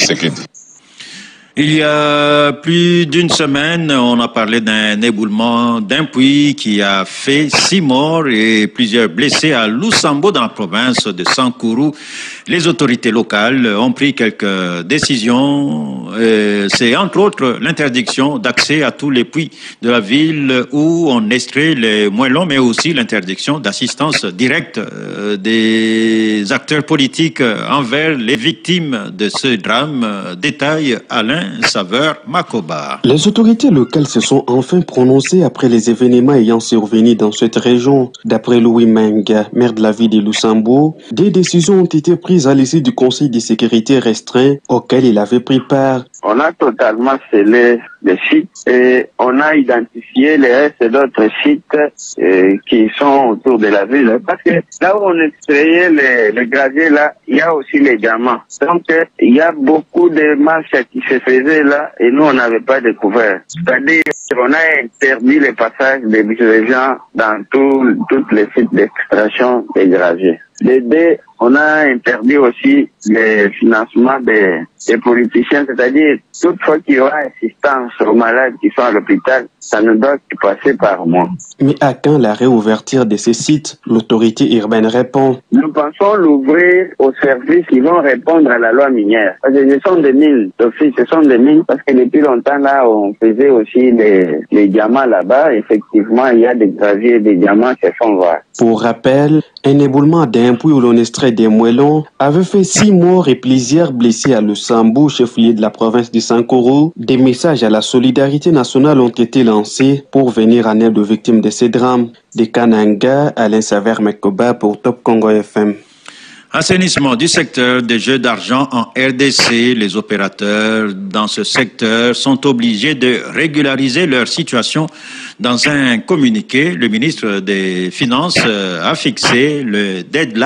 Sécurité. Il y a plus d'une semaine, on a parlé d'un éboulement d'un puits qui a fait 6 morts et plusieurs blessés à Lusambo dans la province de Sankuru. Les autorités locales ont pris quelques décisions. C'est entre autres l'interdiction d'accès à tous les puits de la ville où on extrait les moellons, mais aussi l'interdiction d'assistance directe des acteurs politiques envers les victimes de ce drame. Détail Alain Saveur Makoba. Les autorités locales se sont enfin prononcées après les événements ayant survenu dans cette région. D'après Louis Menga, maire de la ville de Lusambo, des décisions ont été prises à l'issue du Conseil de sécurité restreint auquel il avait pris part. On a totalement scellé les sites et on a identifié les restes d'autres sites qui sont autour de la ville. Parce que là où on extrayait le gravier, là, il y a aussi les diamants. Donc, il y a beaucoup de marches qui se faisaient là et nous, on n'avait pas découvert. C'est-à-dire, on a interdit le passage des gens dans tous les sites d'extraction des graviers. On a interdit aussi le financement des politiciens, c'est-à-dire toute fois qu'il y aura assistance aux malades qui sont à l'hôpital, ça ne doit que passer par moi. Mais à quand la réouverture de ces sites? L'autorité urbaine répond. Nous pensons l'ouvrir aux services qui vont répondre à la loi minière. Parce que ce sont des mines, d'office, ce sont des mines, parce que depuis longtemps là, on faisait aussi les diamants là-bas. Effectivement, il y a des graviers, des diamants qui font voir. Pour rappel, un éboulement d'un puits où l'on extrait des moellons avait fait 6 morts et plusieurs blessés à Lusambo, chef-lieu de la province de Sankuru. Des messages à la solidarité nationale ont été lancés pour venir en aide aux victimes de ces drames. De Kananga, Alain Saveur Makoba pour Top Congo FM. Assainissement du secteur des jeux d'argent en RDC. Les opérateurs dans ce secteur sont obligés de régulariser leur situation. Dans un communiqué, le ministre des Finances a fixé le deadline